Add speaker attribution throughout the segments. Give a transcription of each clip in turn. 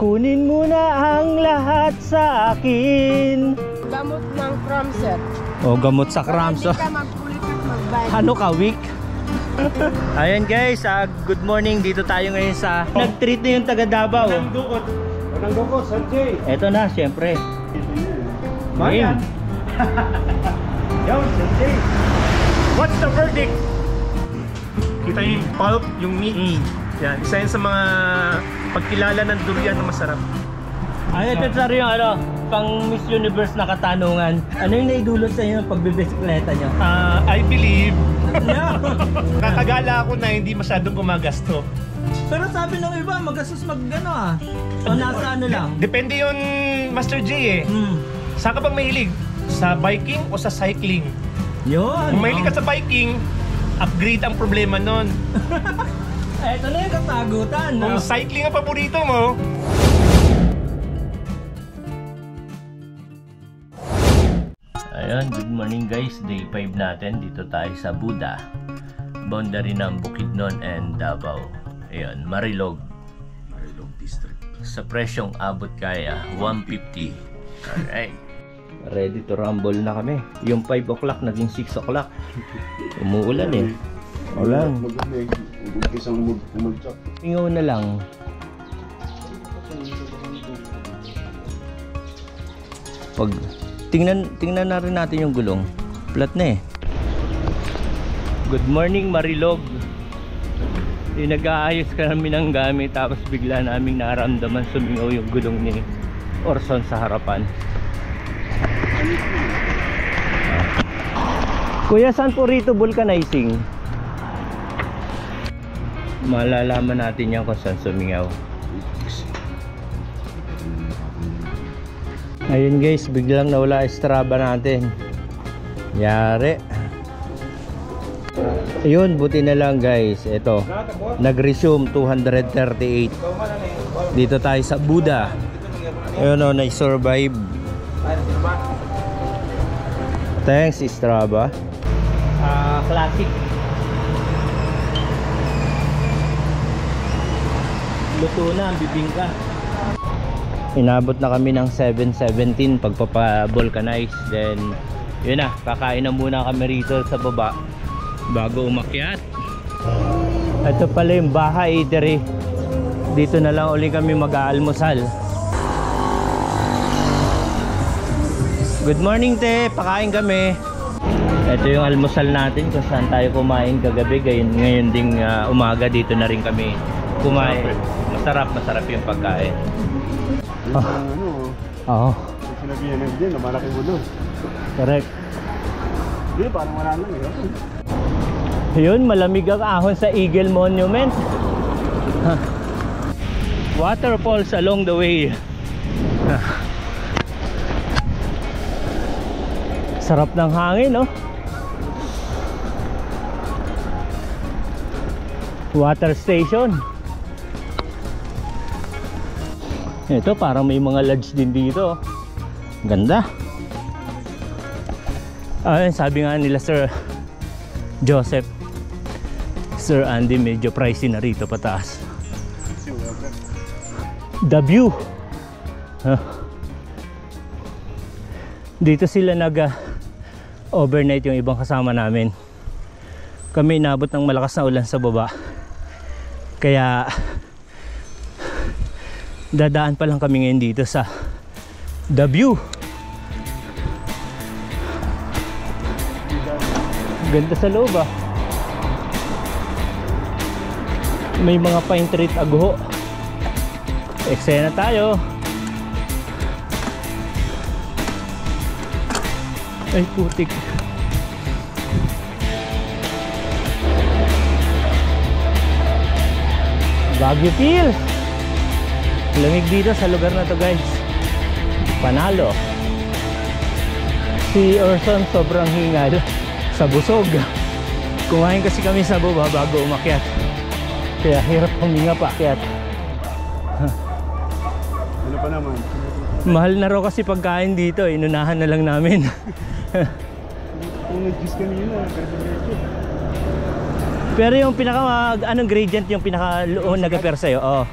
Speaker 1: Kunin mo na ang lahat sa akin.
Speaker 2: Gamot ng cramp, sir.
Speaker 1: Oh, gamot sa cramps.
Speaker 2: Hindi ka magkulit at mag-bike.
Speaker 1: Ano ka, weak? Ayan guys, good morning. Dito tayo ngayon sa nag-treat na yung taga Davao.
Speaker 3: Walang dukot, Sir Jay.
Speaker 1: Eto na, syempre.
Speaker 3: Mayan. Yo, Sir Jay. What's the verdict? Kita yung pulp, yung meat. Yan, isa yun sa mga pagkilala ng durian na masarap.
Speaker 1: Ay, ito sir yung pang Miss Universe na katanungan. Ano yung naidulot sa inyo ng pagbibisikleta nyo?
Speaker 3: I believe kakagala ako na hindi masyadong gumagasto.
Speaker 1: Pero sabi ng iba, magastos mag-ano O nasa ano lang?
Speaker 3: Depende yun, Master J eh. Saan ka bang mahilig? Sa biking o sa cycling?
Speaker 1: Yun.
Speaker 3: Kung mahilig ka sa biking, upgrade ang problema nun.
Speaker 1: Ito na yung kasagutan.
Speaker 3: Kung cycling ang paborito mo,
Speaker 1: ayun, good morning guys. Day 5 natin. Dito tayo sa Buda. Boundary ng Bukidnon and Davao. Ayun, Marilog.
Speaker 3: Marilog District.
Speaker 1: Sa presyong abot kaya 150. Alright. Ready to rumble na kami. Yung 5 o'clock naging 6 o'clock. Umuulan eh. Ulan. Ingaw na lang. Pag tingnan na rin natin yung gulong. Flat na eh. Good morning Marilog. Nag-aayos kami ng gamit tapos bigla naming naramdaman sumingaw yung gulong ni Orson sa harapan. Kuya, saan po rito vulcanizing? Malalaman natin yan kung saan sumingaw. Ayun guys, biglang nawala Strava natin. Yari. Ayun, buti na lang guys. Ito, nag-resume 238. Dito tayo sa Buda. Ayun o, na-survive. Thanks Strava. Classic. Luto na ang bibingka. Inabot na kami ng 7:17 pagpapa-vulcanize. Then yun na, kakain na muna kami rito sa baba bago umakyat. Ito pala yung Baha Eatery. Dito na lang uli kami mag-aalmusal. Good morning te, pakain kami. Ito yung almusal natin kung saan tayo kumain kagabi. Ngayon ding umaga dito na rin kami kumain. Masarap yung pagkain. Oo.
Speaker 3: sinabihan na din na malaking gulo.
Speaker 1: Correct.
Speaker 3: Hindi, parang wala lang
Speaker 1: Yun, malamig ang ahon sa Eagle Monument. Waterfalls along the way. Sarap ng hangin, no? Water station. Ito parang may mga lodge din dito. Ganda. Ayun, sabi nga nila Sir Joseph, Sir Andy, medyo pricey na rito pataas. The view. Dito sila overnight yung ibang kasama namin. Kami inabot ng malakas na ulan sa baba. Kaya dadaan pa lang kami ngayon dito sa The View. Ganda sa loob ah. May mga pine tree agho. Eksena tayo. Ay putik. Baguio Hills. Lamig dito sa lugar na to, guys. Panalo. Si Orson sobrang hingal sa busog. Kumain kasi kami sa baba bago umakyat. Kaya hirap huminga pa akyat.
Speaker 3: Ano pa naman?
Speaker 1: Mahal na raw kasi pagkain dito, inunahan na lang namin.
Speaker 3: Kung nag-juice kanina,
Speaker 1: pero yung pinaka anong gradient yung pinaka nag-appear sa'yo? Oh.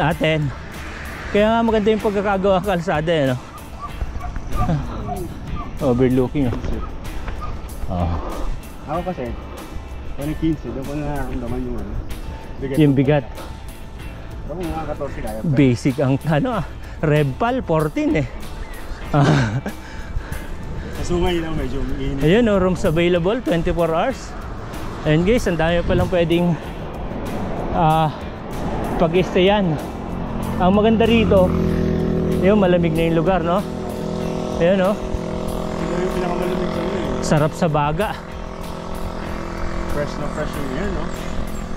Speaker 1: Atin. Kaya nga maganda yung pagkakagawa ng kalsada eh, no? Overlooking. Oh.
Speaker 4: Ako kasi, kung 15, doon ko na nakakamdaman yung ano.
Speaker 1: Yung bigat.
Speaker 4: Pero kung mga 14 kaya pa.
Speaker 1: Basic ang ano, Revpal 14 eh.
Speaker 4: Sa sungay lang medyo umiinit.
Speaker 1: Ayun, no, rooms available 24 hours. Ayun guys, ang dami pa lang pwedeng pag-stayan. Ang maganda rito, yun, malamig na yung lugar, no? Ayun, no?
Speaker 4: Ito yung pinakamalamig sa ano eh.
Speaker 1: Sarap sa baga.
Speaker 4: Fresh na fresh yung yan, no?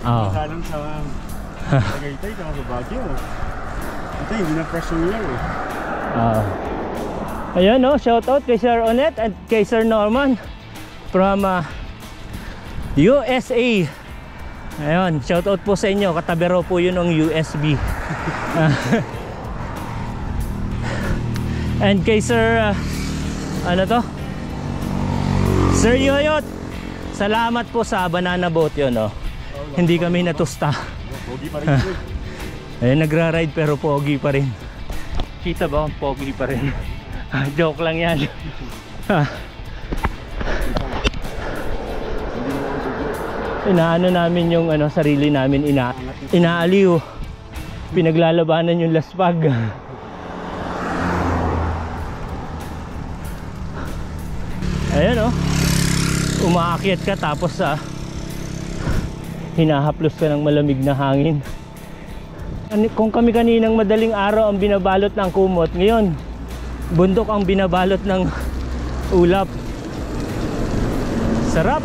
Speaker 1: Oo.
Speaker 4: Makalang sa Tagaytay, saka sa Baguio. Ito hindi na fresh yung yan eh.
Speaker 1: Ayun, no? Shout out kay Sir Onet at kay Sir Norman from USA. Ayun, shout out po sa inyo. Katabi raw po yun ng USB. And kay Sir ano to? Sir Yoyot, salamat po sa banana boat yun, no? Hindi kami natusta.
Speaker 4: Pogi pa rin ito.
Speaker 1: Ayun, nagra-ride pero pogi pa rin. Kita ba kung pogi pa rin? Joke lang yan. Inaano namin yung ano, sarili namin, inaaliw. Pinaglalabanan yung laspag. Ayan, oh. Umaakyat ka tapos hinahaplos ka ng malamig na hangin. Kung kami kaninang madaling araw ang binabalot ng kumot, ngayon bundok ang binabalot ng ulap. Sarap.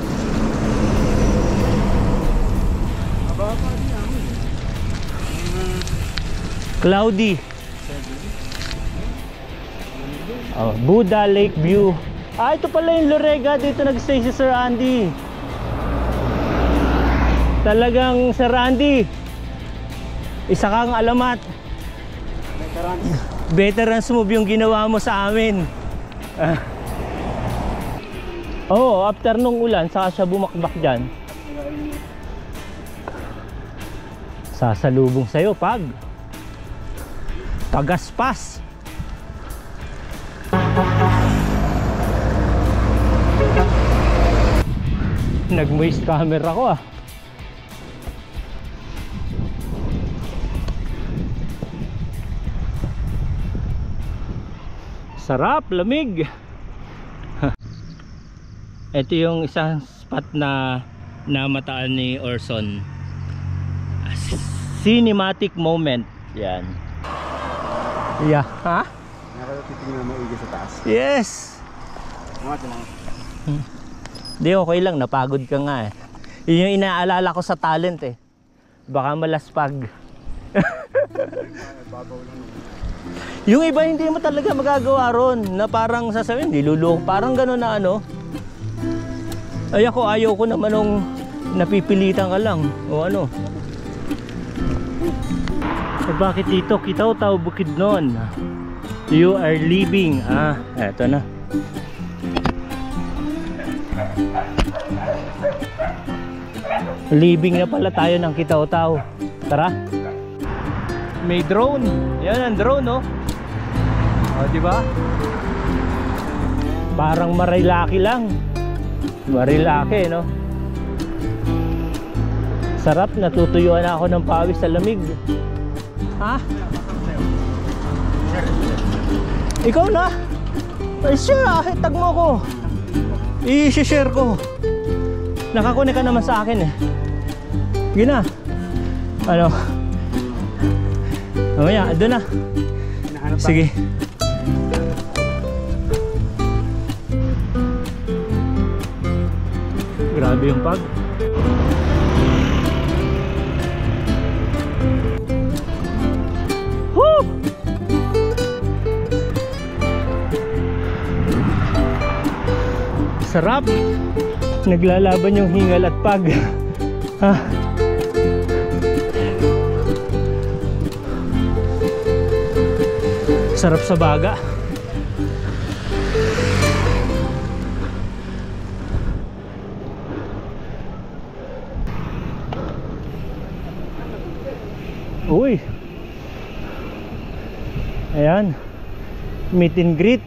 Speaker 1: Cloudy. Oh, Buddha Lake View. Ito pala yung Lorega. Dito nagstay si Sir Andy. Talagang Sir Andy, isa kang alamat. Veterans move yung ginawa mo sa amin. Oh, after nung ulan, saka siya bumakbak dyan. Sasalubong sa'yo pag pagaspas. Nag-moist camera ko ah. Sarap, lamig. Ito yung isang spot na namataan ni Orson. Cinematic moment. Yan. Yeah, ha?
Speaker 4: Nakatitingin na maigi sa taas.
Speaker 1: Yes.
Speaker 4: Mga lang.
Speaker 1: Di, okay lang, napagod ka nga eh. Yun yung inaalala ko sa talent eh. Baka malaspag. Yung iba hindi mo talaga magagawa ron, na parang sasabihin, niluloko, parang gano'n na ano. Ay ako, ayaw ko naman nung napipilitan ka lang o ano. Eh bakit dito? Kitaw-taw Bukidnon. You are leaving. Eto na. Leaving na pala tayo ng Kitaw-taw. Tara. May drone. Yan ang drone, no? O, diba? Parang Marilaki lang. Marilaki, no? Sarap, natutuyuan ako ng pawis sa lamig. Ha? Ikaw na? Ay, sure, tag mo ko. I-share ko. Nakakunik ka naman sa akin eh. Sige na. Ano? Mamaya, doon na. Sige. Grabe yung pag. Woo! Sarap. Naglalaban yung hingal at pag. Ha? Sarap sa baga. Uy. Ayan, meet and greet.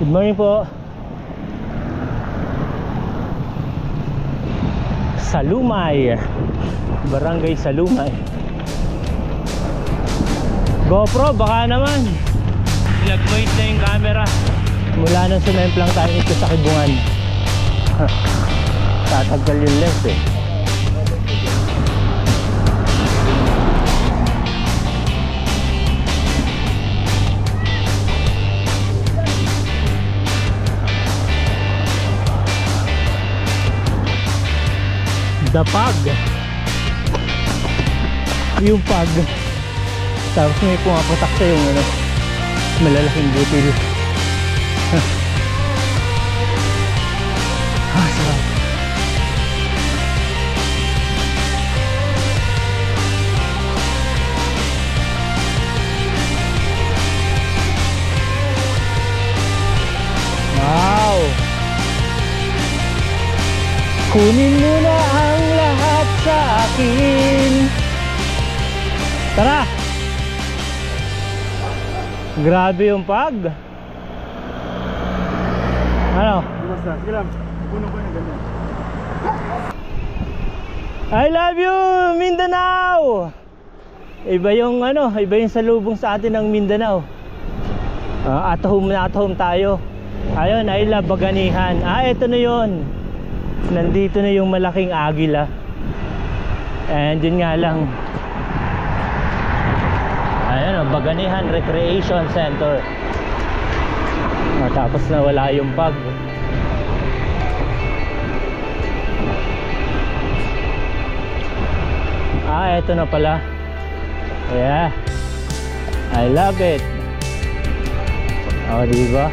Speaker 1: Good morning po. Salumay, Barangay Salumay. GoPro, baka naman nag-wait na yung camera. Mula nang sumemplang tayo nito sa Kibungan. Tatagal yung lens eh. Dapag. Yung pag. Tapos may pumapatak sa yung ano, malalaking butil. Sarap. Wow. Kunin mo na ang lahat sa akin. Tara. Grabe yung pag. Ano?
Speaker 4: Basta, sige lang. Puno ko na ganyan.
Speaker 1: I love you, Mindanao. Iba yung ano, iba yung salubong sa atin ng Mindanao. At home tayo. Ayun, I love Baganihan. Ito na yun. Nandito na yung malaking agila. And yun nga lang, ayan o, Baganihan Recreation Center. Tapos na wala yung pag. Ito na pala. Yeah, I love it. Diba?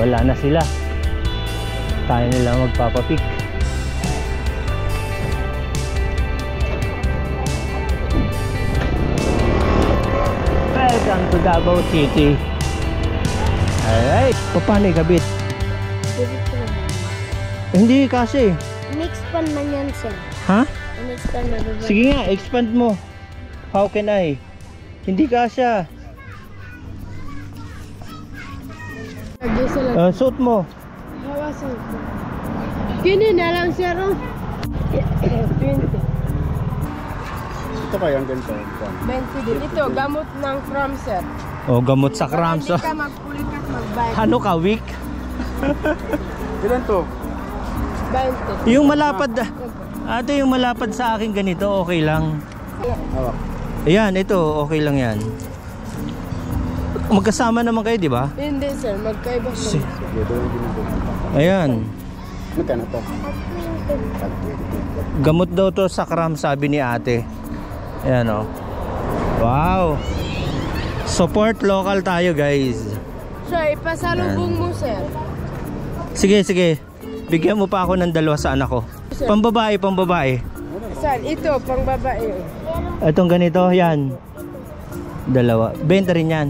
Speaker 1: Wala na sila. Tayo nila magpapapik. Welcome to Davao City. Alright, paano ikabit? Hindi kasi.
Speaker 2: In-expand man yan, sir.
Speaker 1: Ha?
Speaker 2: In-expand man.
Speaker 1: Sige nga, expand mo. How can I? Hindi kasya. Suot mo.
Speaker 2: Hawasan ko. Kini na lang, sir. 20.
Speaker 4: Ito kaya ang ganito.
Speaker 2: 20 din. Ito, gamot ng from, sir.
Speaker 1: Gamot sa cramps.
Speaker 2: Hindi ka magpulit at mag-bike.
Speaker 1: Ano ka, weak?
Speaker 4: Ilan to?
Speaker 2: 20.
Speaker 1: Yung malapad. Ate, yung malapad sa akin ganito, okay lang.
Speaker 4: Hawak.
Speaker 1: Ayan, ito, okay lang yan. Magkasama naman kayo, di ba?
Speaker 2: Hindi, sir. Magkaiba sir.
Speaker 4: Ito yung ginagawa.
Speaker 1: Ayan.
Speaker 4: Magkano to?
Speaker 1: Gamot daw to sa cramps, sabi ni ate. Ayan o. Wow. Support local tayo, guys.
Speaker 2: Sir, ipasalubong mo, sir.
Speaker 1: Sige, sige. Bigyan mo pa ako ng dalawa sa anak ko. Pambabae, pambabae.
Speaker 2: Sir, ito, pang babae.
Speaker 1: Itong ganito, yan. Dalawa. Benta rin yan.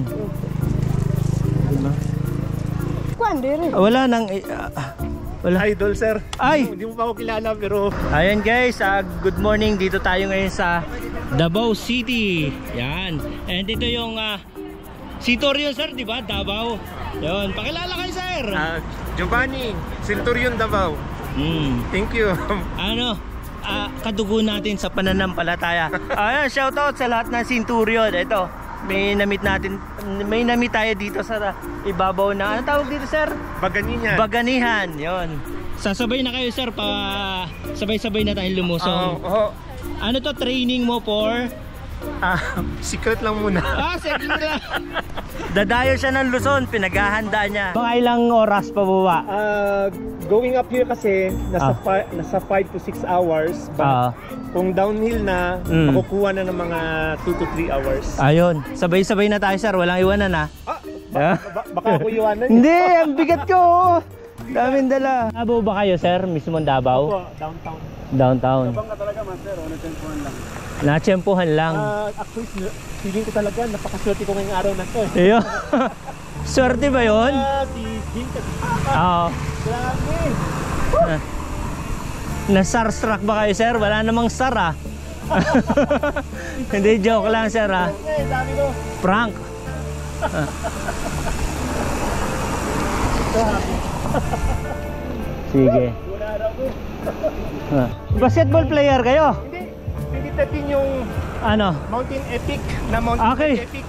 Speaker 2: Kuwandi rin.
Speaker 1: Wala nang... wala.
Speaker 3: Idol, sir.
Speaker 1: Ay!
Speaker 3: Hindi mo pa ako kilala, pero...
Speaker 1: Ayan guys, good morning. Dito tayo ngayon sa Davao City. Yan. And ito yung Centurion, sir, di ba? Davao. Yun. Pakilala kayo, sir.
Speaker 3: Giovanni, Centurion Davao. Thank you.
Speaker 1: Ano? Kadugo natin sa pananampalataya. Ayan, shoutout sa lahat ng Centurion. Ito, may namit tayo dito sa ibabaw na, ano tawag dito, sir?
Speaker 3: Baganihan.
Speaker 1: Baganihan, yon. Sasabay na kayo, sir, sabay-sabay na tayong lumusong. Ano to, training mo for?
Speaker 3: Secret lang muna.
Speaker 1: Sige lang. Dadayo siya ng Luzon, pinaghahanda niya. Mga ilang oras pa baba?
Speaker 3: Going up here kasi, nasa 5 to 6 hours. Kung downhill na, makukuha na ng mga 2 to 3 hours.
Speaker 1: Ayun, sabay-sabay na tayo, sir. Walang iwanan, ha?
Speaker 3: Baka ako iwanan.
Speaker 1: Hindi, ang bigat ko. Daming dala. Davao ba kayo, sir? Mismong Davao?
Speaker 3: Downtown.
Speaker 1: Downtown.
Speaker 4: Tabang ka talaga, master. O, natsempuhan lang.
Speaker 1: Natsempuhan lang.
Speaker 3: Actually, feeling ko talaga, napakaswerte ko ngayong araw na to.
Speaker 1: Iyo. Swerte ba yun?
Speaker 3: Si Vintage.
Speaker 1: Oo.
Speaker 3: Grabe.
Speaker 1: Na-starstruck ba kayo, sir? Wala namang star, ah. Hindi, joke lang, sir, ah.
Speaker 3: Okay, dami ko.
Speaker 1: Prank. Sige.
Speaker 3: Wala na ako.
Speaker 1: Basketball player kayo?
Speaker 3: Hindi 2013 yung
Speaker 1: Ano?
Speaker 3: Mountain Epic na Mountain
Speaker 1: Okay.
Speaker 3: Epic.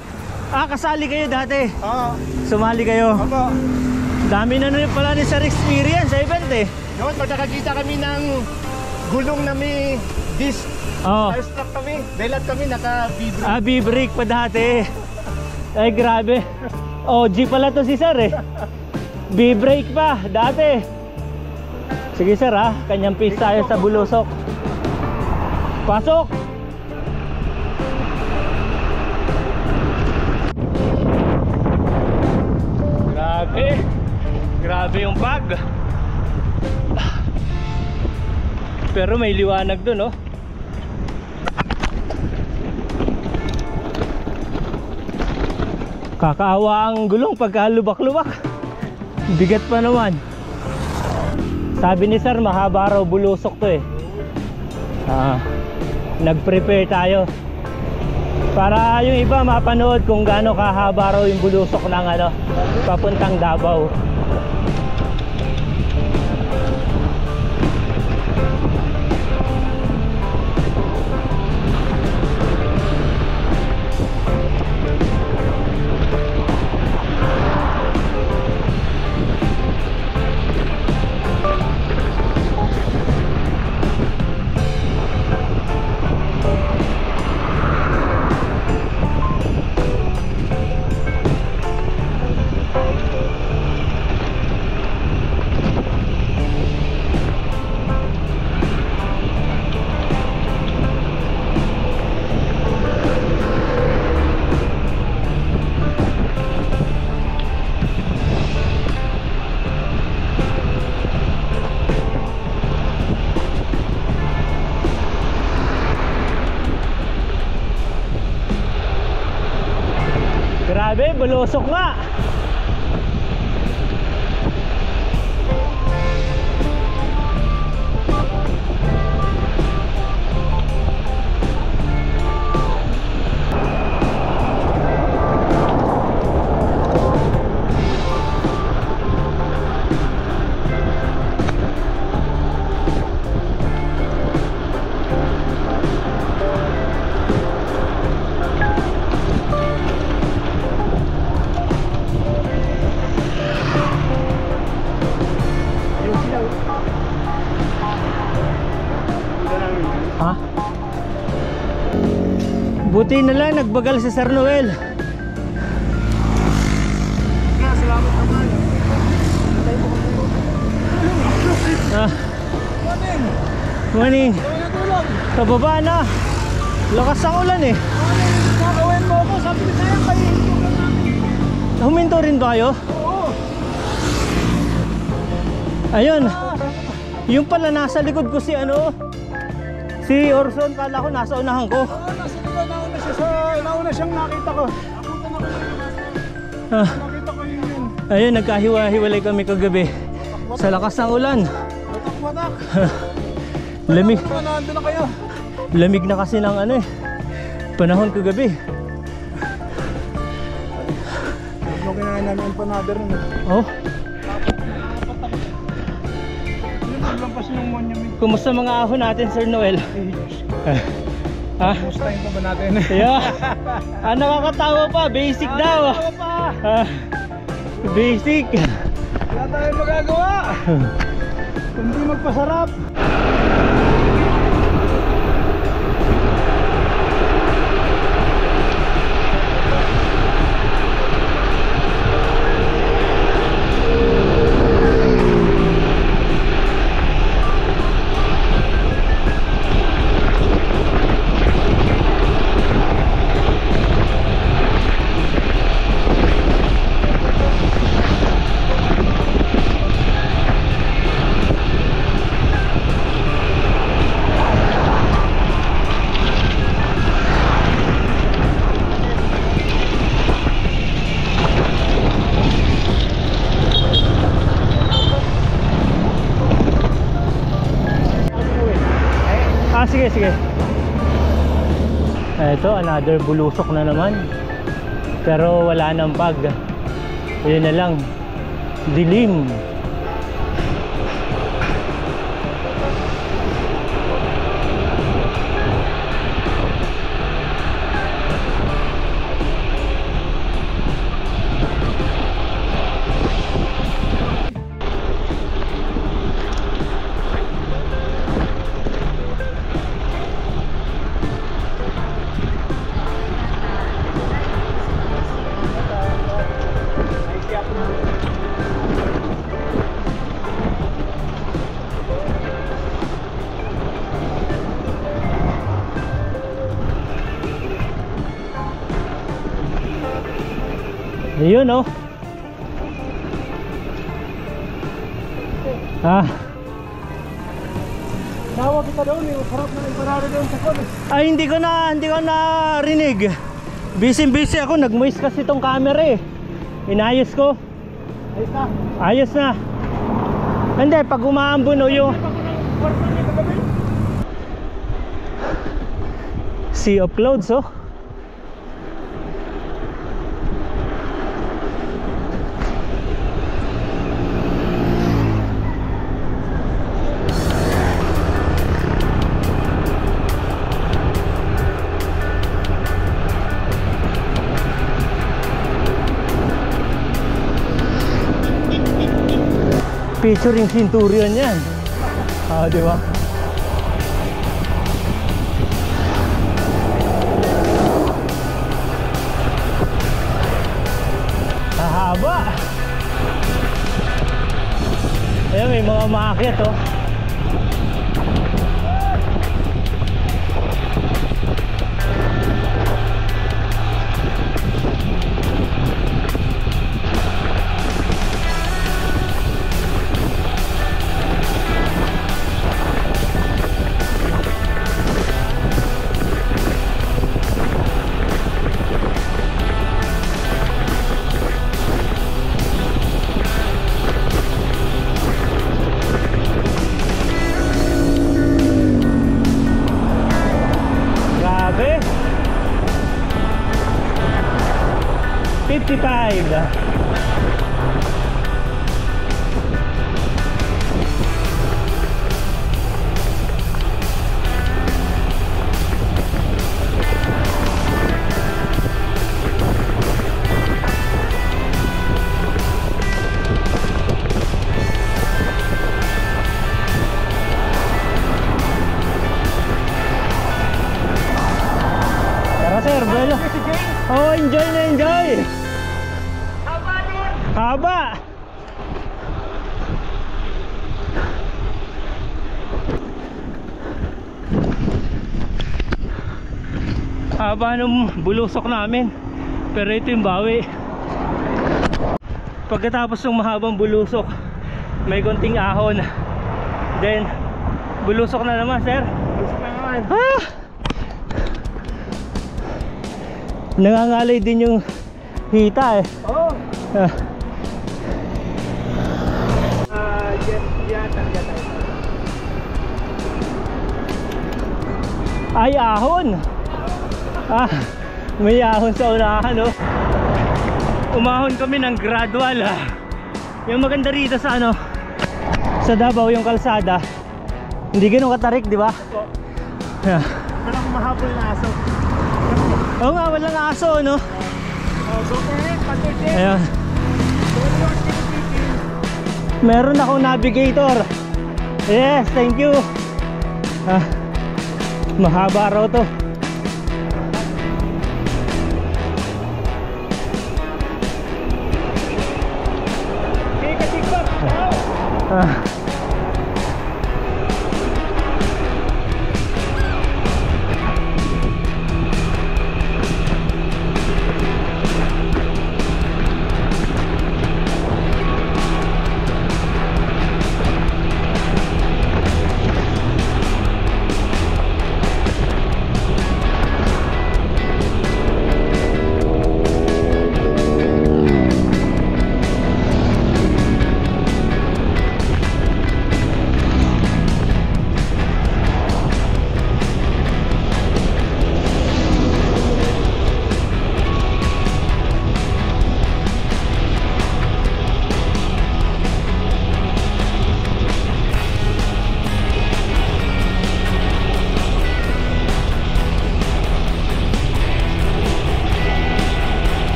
Speaker 1: Kasali kayo dati.
Speaker 3: Oo.
Speaker 1: Sumali kayo.
Speaker 3: Ako.
Speaker 1: Dami na nun pala ni sir experience sa event eh.
Speaker 3: Noon, pag nakakita kami ng gulong na may disc,
Speaker 1: Oh.
Speaker 3: starstruck kami. Dahil lahat kami naka-vibro.
Speaker 1: B-brake pa dati. Ay grabe. OG pala to si sir eh. B-brake pa dati. Sige sir ha, kanyang pace tayo sa Bulusok. Pasok! Grabe. Grabe yung bag. Pero may liwanag dun, oh. Kakaawa ang gulong pagka lubak-lubak. Bigat pa naman. Sabi ni sir, mahaba raw Bulusok to eh. Nag-prepare tayo para yung iba mapanood kung gaano kahaba raw yung Bulusok ng ano, papuntang Davao. Grabe, Bulusok nga. Ha? Buti na lang nagbagal si Sir Noel.
Speaker 3: Salamat naman.
Speaker 1: Morning. Sa baba na. Lakas ang ulan eh.
Speaker 3: Gagawin mo ako, sabi ko sa'yo kayo.
Speaker 1: Huminto rin ba kayo?
Speaker 3: Oo.
Speaker 1: Ayun. Yung pala nasa likod ko si ano, si Orson. Kala ko nasa unahan ko.
Speaker 3: Nasa likod, nauna siya sa, nauna siyang nakita ko. Napunta na ko nakita ko yun.
Speaker 1: Ayun, nagkahiwa-hiwalay kami kagabi sa lakas ng ulan.
Speaker 3: Watak-watak.
Speaker 1: Lamig.
Speaker 3: Nandun na kayo.
Speaker 1: Lamig na kasi ng ano eh, panahon kagabi.
Speaker 3: Nung kinain namin ang panader nun.
Speaker 1: Oh,
Speaker 3: Yung maglampas yung monument.
Speaker 1: kumusta mga ahon natin, Sir Noel? Ha?
Speaker 3: Mustahin pa ba natin?
Speaker 1: Yeah. Nakakatawa pa, basic daw. Basic.
Speaker 3: Wala tayong magagawa. Kundi magpasarap.
Speaker 1: sige, sige. Ito, another bulusok na naman. Pero wala nang bag. Ayun na lang. Dilim. Ayun oh.
Speaker 3: Tawag kita doon, yung harap na iparado doon sa phone.
Speaker 1: Ay, hindi ko narinig. Busy ako, nag-moist kasi itong camera eh. Inayos ko.
Speaker 3: Ayos na.
Speaker 1: Ayos na. Hindi, pag umaambon o yung sea of clouds oh. Featuring Centurion yan. Di ba? Haba. Ayan, may mga maakyat oh. Grabe. 55. Sir, bueno. Oh, enjoy na enjoy. Haba. Haba nung bulusok namin. Pero ito yung bawi. Pagkatapos ng mahabang bulusok, may konting ahon. Then, bulusok na naman, sir.
Speaker 3: Bulusok na naman.
Speaker 1: Nangangalay din yung hita eh.
Speaker 3: Oo.
Speaker 1: Ah. Ay, ahon. May ahon sa unahan oh. Umahon kami ng gradual Yung maganda rito sa sa Davao, yung kalsada hindi ganun katarik, di ba?
Speaker 3: Walang mahabol na aso.
Speaker 1: Oo nga, walang aso, no? Ayan. Meron akong navigator. Yes, thank you. Mahaba raw to.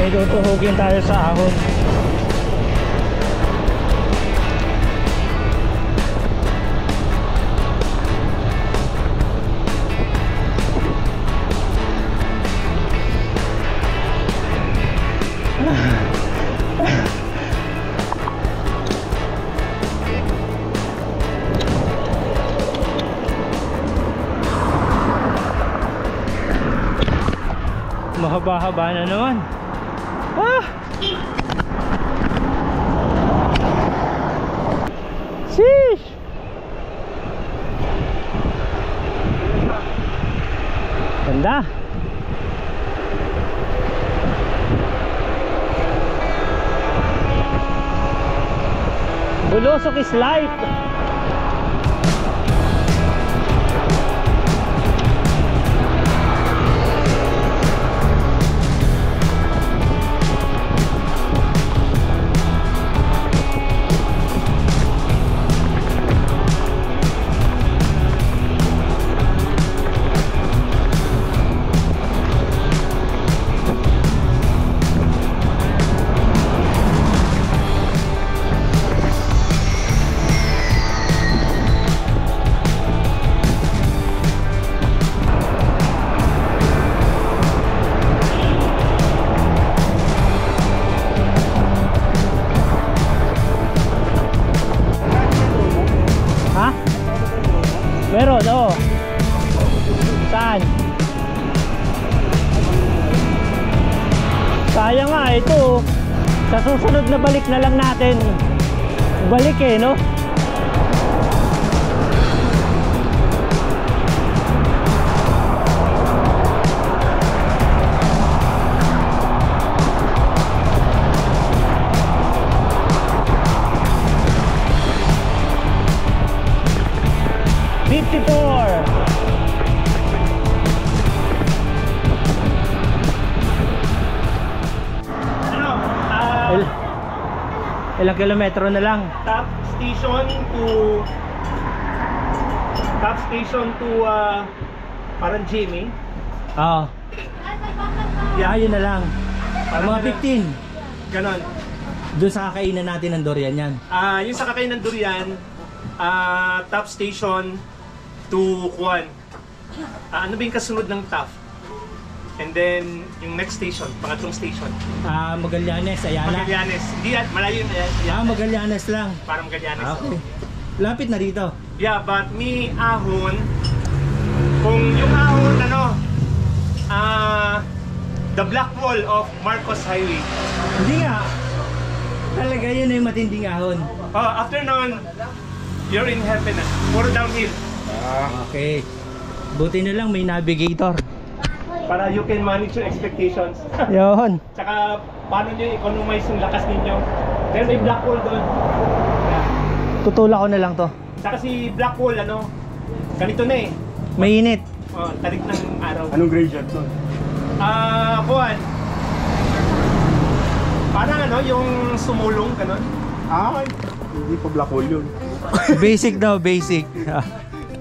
Speaker 1: May tutuhugin tayo sa ahon. Mahaba-haba na naman. Ah! Sheesh! Ganda! Bulusok is life! Meron, oo. Saan? Sayang nga, ito. Sa susunod na balik na lang natin. Balik eh, no? Ilang kilometro na lang?
Speaker 3: Top station to parang Jimmy.
Speaker 1: Oo.
Speaker 3: Yeah,
Speaker 1: Ayun na lang.
Speaker 3: Parang
Speaker 1: Mga 15.
Speaker 3: ganon.
Speaker 1: Doon sa kakainan natin ng durian yan.
Speaker 3: Yung sa kakainan durian, top station to Juan. Ano ba yung kasunod ng top? And then, yung next station, pangatlong station.
Speaker 1: Magallanes, Ayala.
Speaker 3: Magallanes. Hindi, malayo yung Magallanes.
Speaker 1: Magallanes lang.
Speaker 3: Parang Magallanes.
Speaker 1: Okay. Lapit na rito.
Speaker 3: Yeah, but me, ahon, kung yung ahon, the black wall of Marcos Highway.
Speaker 1: Hindi nga. Talaga yun na yung matinding ahon.
Speaker 3: After nun, you're in heaven na. Puro downhill.
Speaker 1: Okay. Buti na lang may navigator.
Speaker 3: Para you can manage your expectations.
Speaker 1: Yun.
Speaker 3: Tsaka, paano nyo economize yung lakas ninyo. Pero may black wall doon.
Speaker 1: Tutulak ko na lang to.
Speaker 3: Tsaka si black wall, ganito na eh.
Speaker 1: Mainit.
Speaker 3: Tarik ng araw.
Speaker 4: Anong gradient doon?
Speaker 3: Kuhan. Parang yung sumulong, ganon.
Speaker 4: Hindi pa black hole yun.
Speaker 1: Basic daw, basic.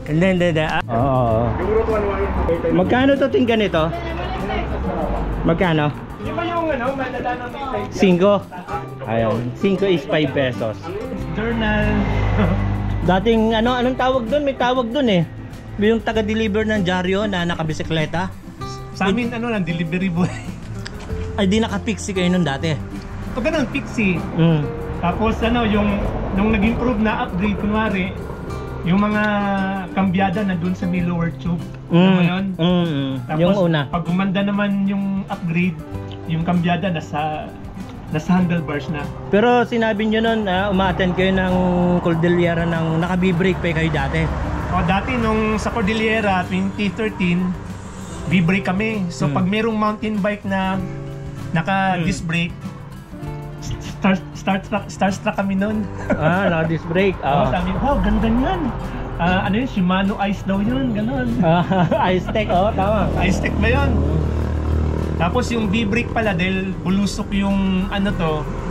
Speaker 1: Hindi. Oo.
Speaker 4: Yung route 1
Speaker 1: Magkano to tinggan ito? Magkano?
Speaker 3: Di ba yung madala ng may
Speaker 1: 5. Ayun. 5 is 5 pesos.
Speaker 3: journal.
Speaker 1: Dating anong tawag doon? May tawag doon eh. Yung taga-deliver ng dyaryo na nakabisikleta.
Speaker 3: Sa amin lang, delivery boy.
Speaker 1: Ay di naka-pixie kayo nun dati.
Speaker 3: Ito ganun, Pixie. Tapos nung nag-improve na upgrade, kunwari, yung mga kambyada na dun sa may lower tube. Alam mo yun? Tapos,
Speaker 1: yung una.
Speaker 3: pag gumanda naman yung upgrade, yung kambyada nasa handlebars na.
Speaker 1: Pero sinabi nyo nun, uma-attend kayo ng Cordillera ng naka-B-brake pa kayo dati.
Speaker 3: Dati nung sa Cordillera 2013, B-brake kami. So pag merong mountain bike na naka-disc brake, starstruck kami nun.
Speaker 1: Naka-disc brake.
Speaker 3: Sabi ko, ganda yan. Yun, Shimano Ice daw yun, gano'n.
Speaker 1: Ice-Tech, tama.
Speaker 3: Ice-Tech ba yun? Tapos yung B-brake pala, dahil bulusok yung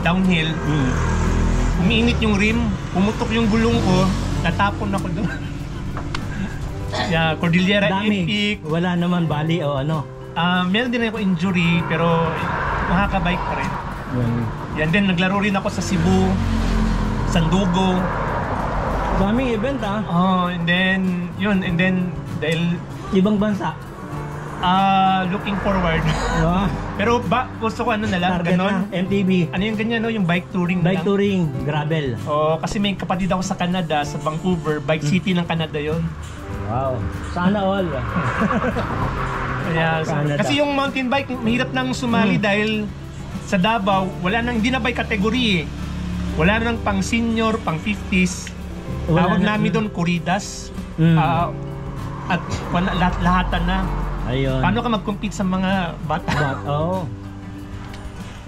Speaker 3: downhill, umiinit yung rim, pumutok yung gulong ko, natapon ako doon. Cordillera
Speaker 1: Dami.
Speaker 3: Epic.
Speaker 1: Wala naman bali o ano.
Speaker 3: Meron din ako injury, pero makakabike pa rin.
Speaker 1: Yan.
Speaker 3: Yan din, naglaro rin ako sa Cebu, Sandugo.
Speaker 1: Daming event ha.
Speaker 3: Oh, and then dahil
Speaker 1: Ibang bansa.
Speaker 3: looking forward.
Speaker 1: Ah,
Speaker 3: Pero gusto ko ano na lang,
Speaker 1: target
Speaker 3: ganon.
Speaker 1: na, MTB.
Speaker 3: Ano yung ganyan, no? Yung bike touring na
Speaker 1: Bike
Speaker 3: lang.
Speaker 1: touring, gravel.
Speaker 3: Oh, kasi may kapatid ako sa Canada, sa Vancouver, bike city ng Canada yon.
Speaker 1: Wow. Sana all.
Speaker 3: Yeah,
Speaker 1: Canada.
Speaker 3: kasi yung mountain bike, mahirap nang sumali dahil sa Davao, hindi na bike category eh. Wala nang pang senior, pang 50s.
Speaker 1: Wala
Speaker 3: Tawag
Speaker 1: na.
Speaker 3: namin doon Corridas.
Speaker 1: Mm.
Speaker 3: At lahatan na.
Speaker 1: Ayun.
Speaker 3: Paano ka mag-compete sa mga bata?
Speaker 1: Oo.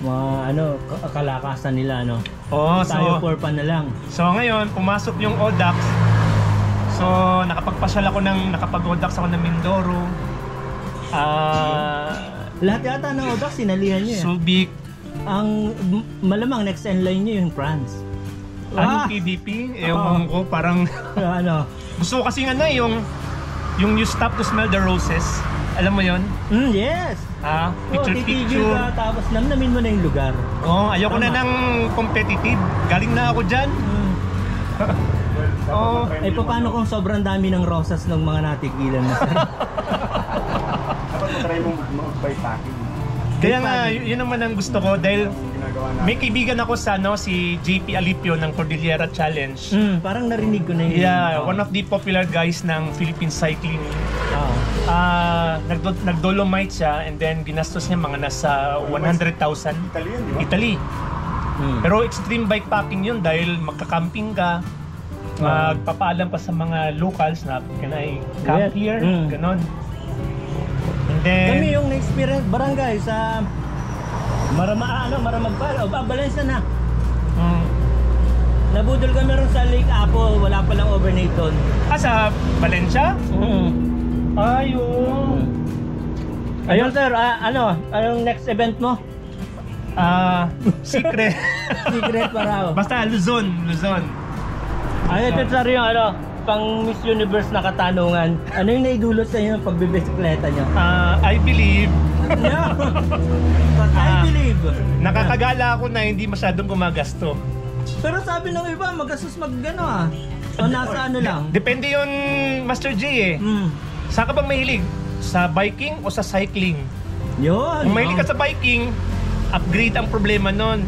Speaker 1: Mga kalakasan nila, no?
Speaker 3: Oh,
Speaker 1: Tayo for fun na lang.
Speaker 3: So ngayon, pumasok yung ODAX. So nakapag-ODAX ako ng Mindoro.
Speaker 1: Lahat yata ng Odax, sinalihan nyo eh.
Speaker 3: Subic.
Speaker 1: Ang malamang next end line nyo yung France.
Speaker 3: Anong PDP? Ewan ko, parang
Speaker 1: Ano?
Speaker 3: gusto ko kasi yung you stop to smell the roses. Alam mo yon?
Speaker 1: Yes!
Speaker 3: Picture.
Speaker 1: Titigil ka, tapos namnamin mo na yung lugar.
Speaker 3: Oh, ayoko na
Speaker 1: Tama.
Speaker 3: ng competitive. Galing na ako dyan. Oh,
Speaker 1: Eh, paano kung sobrang dami ng rosas ng mga natigilan mo?
Speaker 4: Dapat matry mong mag-bikepacking.
Speaker 3: kaya nga, yun naman ang gusto ko dahil
Speaker 4: Ginagawa natin.
Speaker 3: may kaibigan ako sa si JP Alipio ng Cordillera Challenge.
Speaker 1: Parang narinig ko na yun.
Speaker 3: Yeah, one of the popular guys ng Philippine cycling.
Speaker 1: Oo.
Speaker 3: Nag-dolomite siya and then ginastos niya mga nasa 100,000.
Speaker 4: Italy yan, di ba?
Speaker 3: Italy.
Speaker 1: Mm.
Speaker 3: Pero extreme bikepacking yun dahil magka-camping ka, magpapaalam pa sa mga locals na can I camp
Speaker 1: Yes.
Speaker 3: here?
Speaker 1: Mm.
Speaker 3: Ganon. And then,
Speaker 1: Kami yung na-experience barangay sa Maramagpal. Valencia na. Nabudol kami ron sa Lake Apo, wala palang overnight doon.
Speaker 3: sa Valencia? Ayun.
Speaker 1: Ayun sir, anong next event mo?
Speaker 3: Secret.
Speaker 1: Secret pa raw.
Speaker 3: Basta Luzon.
Speaker 1: Ayun sir, yung pang Miss Universe na katanungan. Ano yung naidulot sa inyo pagbibisikleta nyo?
Speaker 3: I believe,
Speaker 1: Yeah. But I believe.
Speaker 3: nakakagala ako na hindi masyadong gumagasto.
Speaker 1: Pero sabi ng iba, magastos mag-gano O nasa ano lang?
Speaker 3: Depende yun, Master J eh. Saan ka bang mahilig? Sa biking o sa cycling?
Speaker 1: Yun.
Speaker 3: Kung mahilig ka sa biking, upgrade ang problema nun.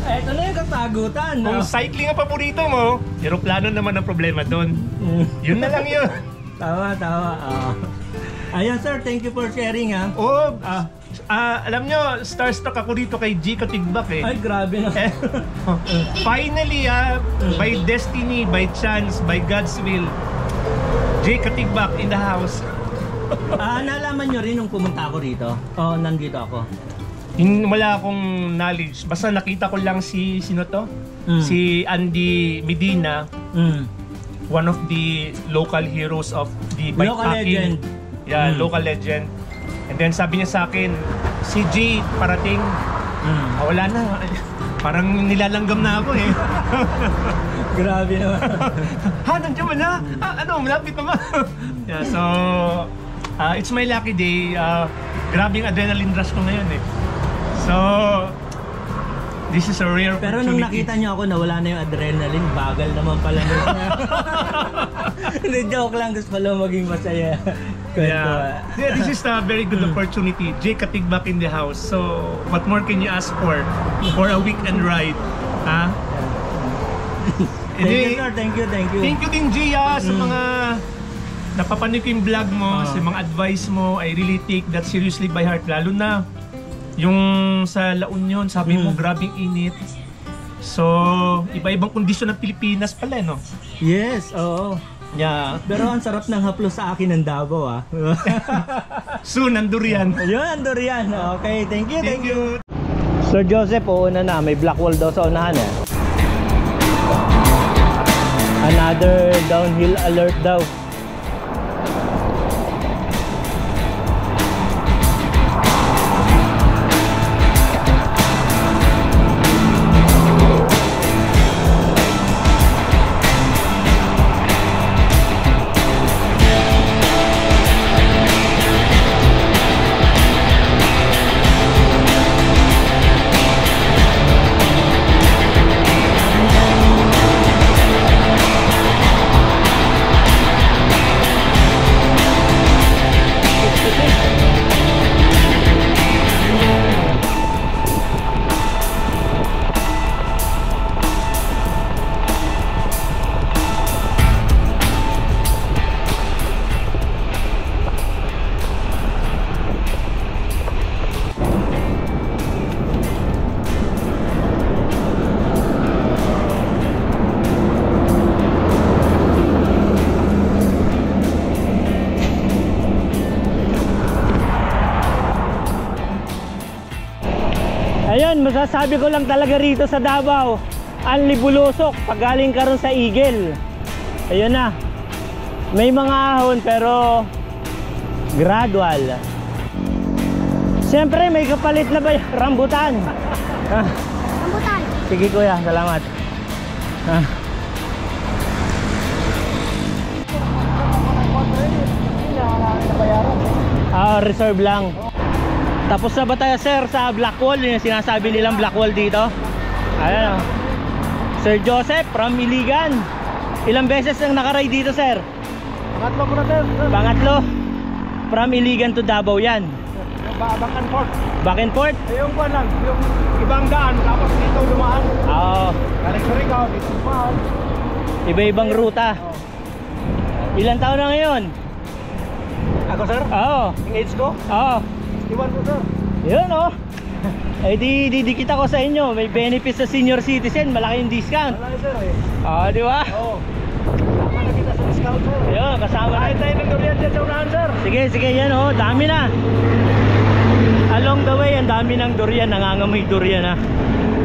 Speaker 1: Ito na yung kasagutan.
Speaker 3: Kung
Speaker 1: No?
Speaker 3: cycling ang paborito mo, eroplano naman ang problema doon. Yun na lang yun.
Speaker 1: Tama. Ayun sir, thank you for sharing ha.
Speaker 3: Oh, alam nyo, starstruck ako dito kay G Katigbak eh.
Speaker 1: Ay, grabe na.
Speaker 3: Finally, by destiny, by chance, by God's will, J Katigbak in the house.
Speaker 1: Nalaman nyo rin nung pumunta ako rito? O, nandito ako.
Speaker 3: Wala akong knowledge. Basta nakita ko lang sino to?
Speaker 1: Mm.
Speaker 3: Si Andy Medina,
Speaker 1: Mm.
Speaker 3: one of the local heroes of the
Speaker 1: Local
Speaker 3: bikepacking.
Speaker 1: legend.
Speaker 3: Yeah,
Speaker 1: Mm.
Speaker 3: local legend. And then sabi niya sa akin, si G parating. Wala na. Parang nilalanggam na ako eh.
Speaker 1: Grabe naman.
Speaker 3: Nandiyan mo na? Malapit naman. Yeah, so, it's my lucky day. Grabe yung adrenaline rush ko ngayon eh. So, this is a rare
Speaker 1: Pero nung
Speaker 3: opportunity.
Speaker 1: nakita niyo ako na wala na yung adrenaline, bagal naman pala nun. Hindi, joke lang. Gusto ko lang maging masaya.
Speaker 3: Yeah. This is a very good opportunity. Jay Katigbak in the house. So, what more can you ask for a weekend ride?
Speaker 1: Thank you sir, thank you.
Speaker 3: Thank you din, Jay, sa mga napapanood ko yung vlog mo, sa mga advice mo. I really take that seriously by heart. Lalo na yung sa La Union, sabi mo, grabing init. So, iba-ibang kondisyon ng Pilipinas pala, no?
Speaker 1: Yes, oo.
Speaker 3: Yeah.
Speaker 1: Pero ang sarap ng haplos sa akin ng Davao
Speaker 3: Soon, nandurian.
Speaker 1: Yun, Dorian. Okay, thank you.
Speaker 3: Thank you.
Speaker 1: Sir Joseph, uuna na. May black wall daw sa unahan eh. Another downhill alert daw. Ayun, masasabi ko lang talaga rito sa Davao, ang libulusok pag galing ka ron sa Eagle. Ayun na. May mga ahon pero gradual. Siyempre may kapalit na ba yung rambutan?
Speaker 2: Rambutan.
Speaker 1: Sige kuya, salamat. Reserve lang. Tapos na ba tayo sir sa Blackwall? Yung sinasabi nilang Blackwall dito. Ayan o. Sir Joseph from Iligan. Ilang beses nang nakaride dito sir?
Speaker 3: Pangatlo ko na sir.
Speaker 1: Pangatlo. From Iligan to Davao yan.
Speaker 3: Back and forth.
Speaker 1: Back and forth?
Speaker 3: Yung pa lang, yung ibang daan, tapos dito dumaan.
Speaker 1: Oo.
Speaker 3: Galing ko rin ako, dito dumaan.
Speaker 1: Iba-ibang ruta. Ilang taon na ngayon?
Speaker 3: Ako sir?
Speaker 1: Oo.
Speaker 3: Yung age ko?
Speaker 1: Oo.
Speaker 3: Iwan ko sir.
Speaker 1: Yun o. Eh didikit ako sa inyo. May benefits sa senior citizen. Malaki yung discount.
Speaker 3: Wala sir eh.
Speaker 1: Oo, di ba?
Speaker 3: Oo. Kasama na kita sa discount sir.
Speaker 1: Ayun, kasama na.
Speaker 3: Kahit tayo ng durian dyan sa unahan sir.
Speaker 1: Sige, sige, yan o. Dami na. Along the way, ang dami ng durian. Nangangamoy durian ha.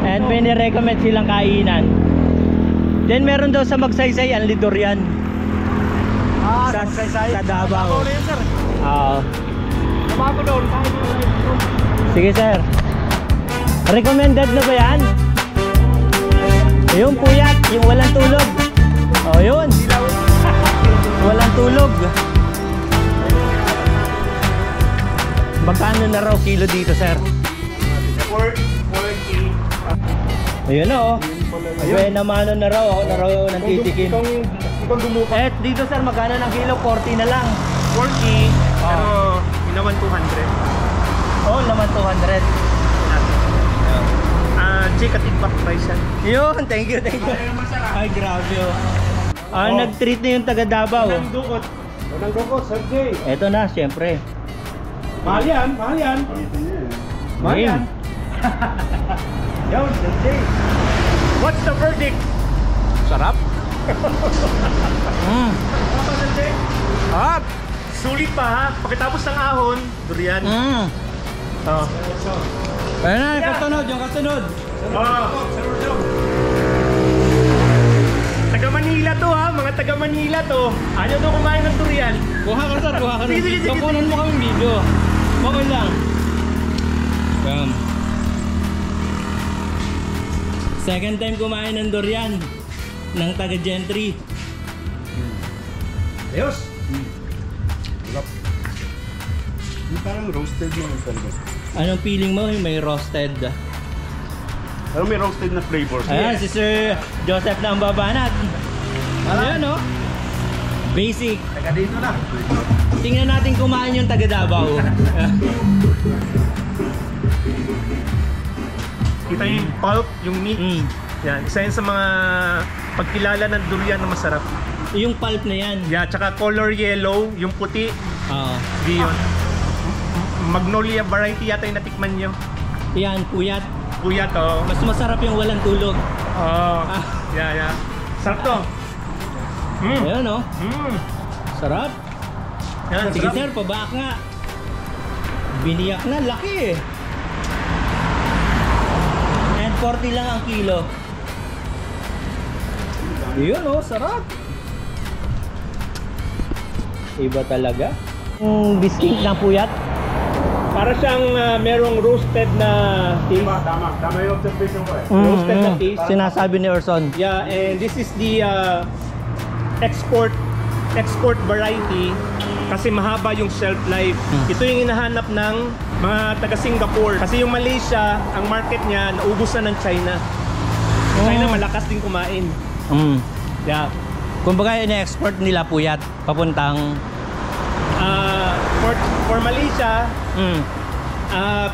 Speaker 1: And may nirecommend silang kainan. Then meron daw sa Magsaysay, Anli Durian.
Speaker 3: Sa Saysay.
Speaker 1: Sa Davao.
Speaker 3: Sa sir.
Speaker 1: Oo.
Speaker 3: Sama ko doon. Kahit yung
Speaker 1: Sige sir. Recommended na ba yan? Yung puyat, yung walang tulog. O yun. Walang tulog. Magkano na raw kilo dito sir?
Speaker 3: 40.
Speaker 1: Ayun o. Ayun naman na raw. Ako na raw nang titikim.
Speaker 3: Itong dumuka.
Speaker 1: Eh dito sir, magkano ng kilo? 40 na lang.
Speaker 3: 40. Pero inawan 200.
Speaker 1: Oh, naman 200.
Speaker 3: Check at impact price yan.
Speaker 1: Yun, thank you, thank you. Ay, grabe oh. Nag-treat na yung taga Davao.
Speaker 3: Unang dukot. Unang dukot, Sir Jay.
Speaker 1: Eto na, syempre.
Speaker 3: Mahal yan, mahal yan. Mahal yan. Yun, Sir Jay. What's the verdict?
Speaker 1: Sarap.
Speaker 3: Apa, Sir Jay?
Speaker 1: Sarap.
Speaker 3: Sulit pa ha. Pagkatapos ng ahon, durian. Oh.
Speaker 1: Ayun na, yung kasunod, yung kasunod.
Speaker 3: Taga Manila to ha, mga taga Manila to. Ayaw to kumain ng durian.
Speaker 1: Kuha ka sir, kuha ka.
Speaker 3: Sige, sige, sige.
Speaker 1: Kapunan mo kami video. Okay lang. Bam. Second time kumain ng durian ng taga Gentry.
Speaker 3: Ayos.
Speaker 4: Yung parang roasted mo yung talaga.
Speaker 1: Anong feeling mo yung may roasted?
Speaker 4: Pero may roasted na flavor.
Speaker 1: Ayan, si Sir Joseph na ang babanat. Ayan o. Basic.
Speaker 3: Taga dito na.
Speaker 1: Tingnan natin kumain yung taga Davao.
Speaker 3: Kita yung pulp, yung meat. Yan, isa yun sa mga pagkilala ng durian na masarap.
Speaker 1: Yung pulp na yan.
Speaker 3: Yeah, tsaka color yellow, yung puti.
Speaker 1: Oo.
Speaker 3: Di yun. Magnolia variety yata yung natikman nyo.
Speaker 1: Yan, puyat.
Speaker 3: Kuya to.
Speaker 1: Mas masarap yung walang tulog.
Speaker 3: Yeah. Sarap to.
Speaker 1: Ayan o. Sarap.
Speaker 3: Yan,
Speaker 1: Sige
Speaker 3: sarap.
Speaker 1: sir, pabaak nga. Biniyak na, laki eh. And 40 lang ang kilo. Yun o, sarap. Iba talaga. Distinct ng puyat.
Speaker 3: Para siyang merong roasted na taste.
Speaker 4: Tama yung observation ko eh.
Speaker 3: Roasted na taste.
Speaker 1: Sinasabi ni Orson.
Speaker 3: Yeah, and this is the export variety kasi mahaba yung shelf life. Ito yung hinahanap ng mga taga Singapore. Kasi yung Malaysia, ang market niya naubos na ng China. China malakas din kumain. Yeah.
Speaker 1: Kumbaga ina-export nila puyat papuntang
Speaker 3: For Malaysia,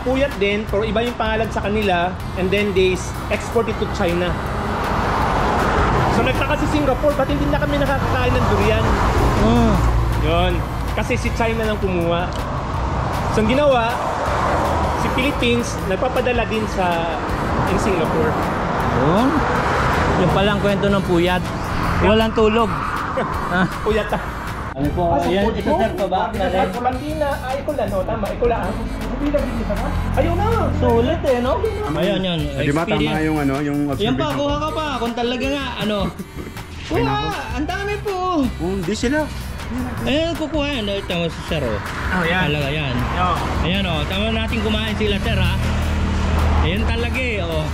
Speaker 3: puyat din, pero iba yung pangalan sa kanila, and then they export it to China. So nagtaka si Singapore, ba't hindi na kami nakakakain ng durian? Yun, kasi si China nang kumuha. So ang ginawa, si Philippines nagpapadala din in Singapore.
Speaker 1: Yung palang kwento ng puyat. Walang tulog.
Speaker 3: Puyat.
Speaker 1: Ano po, yan, ito sir pa ba?
Speaker 3: Kulantina, ikulan, no? Tama, ikulaan. Ayun na!
Speaker 1: Sulit eh, no? Ayan, yan.
Speaker 4: Di ba tama yung ano, yung
Speaker 1: Yan pa,
Speaker 4: observation?
Speaker 1: kuha ka pa. Kung talaga nga, ano. Kuha! Ang dami po.
Speaker 4: Hindi sila.
Speaker 1: Ayan, kukuha yan. Tama si sir, oh.
Speaker 3: Oh, yan.
Speaker 1: Talaga yan.
Speaker 3: Yo.
Speaker 1: Ayan, oh. Tama natin kumain sila, sir, ha? Ayan talaga eh, oh.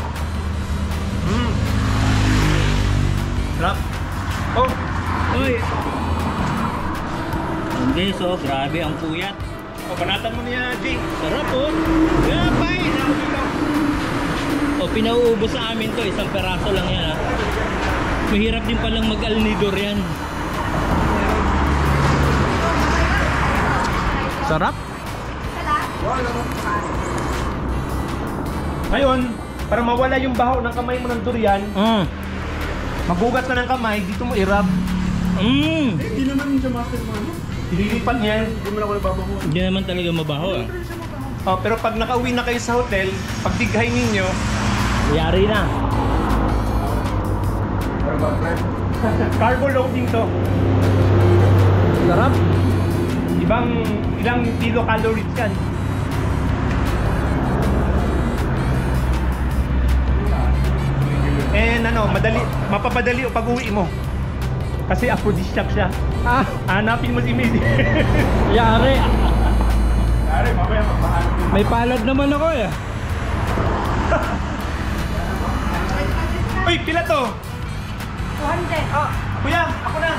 Speaker 3: Drop. Oh!
Speaker 1: Uy! Hindi, so, grabe ang puyat.
Speaker 3: Oh, banatan mo niya, Jing.
Speaker 1: Sarap, oh. Gapay! O, pinauubos sa amin to. Isang peraso lang yan, ha? Mahirap din palang mag-alnidor yan. Sarap?
Speaker 3: Ngayon, para mawala yung baho ng kamay mo ng durian, magugat na ng kamay, dito mo i-rub.
Speaker 4: Hindi naman siya master mo ano.
Speaker 3: Ililipat niyan.
Speaker 4: Hindi mo na ako nababaho.
Speaker 1: Hindi naman talaga mabaho, ah.
Speaker 3: Oh, pero pag nakauwi na kayo sa hotel, pag dighay ninyo,
Speaker 1: Yari na.
Speaker 3: cargo loading to.
Speaker 1: Sarap.
Speaker 3: Ilang kilocalories yan. And ano, mapapadali o pag-uwi mo. Kasi aphrodisiac siya. Hanapin mo si Missy.
Speaker 1: Yari.
Speaker 3: Yari, mamaya mapahanap.
Speaker 1: May palad naman ako, eh.
Speaker 3: Uy, pila to?
Speaker 2: 200.
Speaker 3: Ah, kuya, ako na.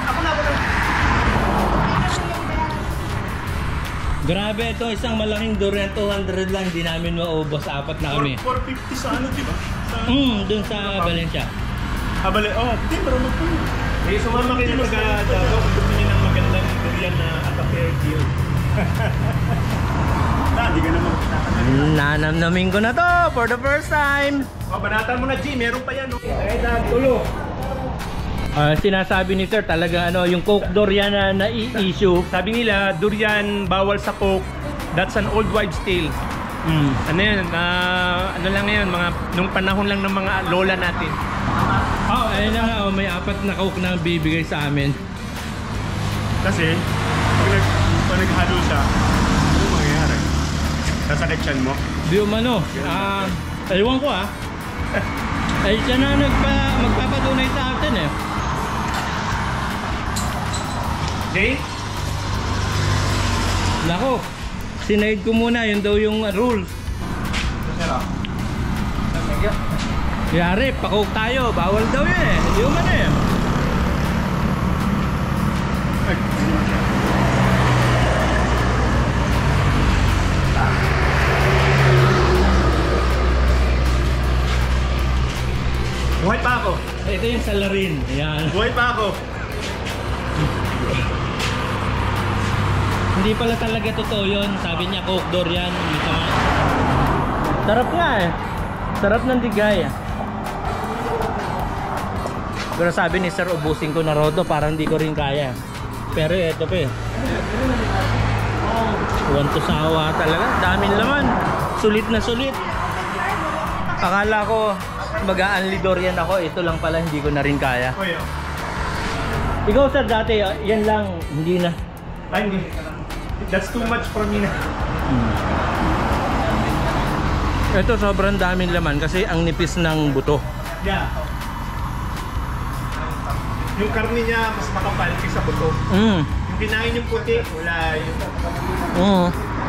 Speaker 1: Grabe ito, isang malaking durian, 200 lang, di namin maubos, apat na kami.
Speaker 4: 450 sa ano, di ba?
Speaker 1: Dun sa Valencia.
Speaker 4: Habali, hindi, pero magpuno.
Speaker 3: Eh, sumama kayo ng mag-dago kung gusto niyo ng magandang durian na at a fair deal.
Speaker 4: Hindi ka naman nakakalimutan.
Speaker 1: Nanamnamin ko na to for the first time.
Speaker 3: Oh, banatan mo na, G. Meron pa yan, no? Ay, tulo.
Speaker 1: Sinasabi ni sir talaga ano, yung coke durian na nai-issue.
Speaker 3: Sabi nila, durian bawal sa coke. That's an old wives' tale. Ano yan, ano lang yan, nung panahon lang ng mga lola natin.
Speaker 1: Ayun na nga, may apat na coke na bibigay sa amin.
Speaker 4: Kasi, pag naghalo siya, ano mangyayari? Sasakit siyan mo?
Speaker 1: Di umano, ewan ko ay siya na magpapatunay sa atin eh.
Speaker 3: Jay?
Speaker 1: Nako, sinaid ko muna, yun daw yung rules. Yari, pa-coke tayo, bawal daw yun eh. Di umano eh.
Speaker 3: Buhay pa ako.
Speaker 1: Ito yung salarin. Ayan.
Speaker 3: Buhay pa ako.
Speaker 1: Hindi pala talaga totoo yun. Sabi niya, coke durian. Sarap nga eh. Sarap ng digay. Pero sabi ni sir, ubusin ko na rodo. Parang hindi ko rin kaya. Pero eto pa eh. One to sawa talaga. Daming laman. Sulit na sulit. Akala ko mag-a-unlidor yan ako. Ito lang pala, hindi ko na rin kaya.
Speaker 3: Uy,
Speaker 1: Ikaw sir, dati yan lang, hindi na.
Speaker 3: Ay, hindi. That's too much for me na.
Speaker 1: Ito sobrang daming laman kasi ang nipis ng buto.
Speaker 3: Yeah. Yung karne niya mas makapal kaysa buto. Yung kinain yung puti, wala yun.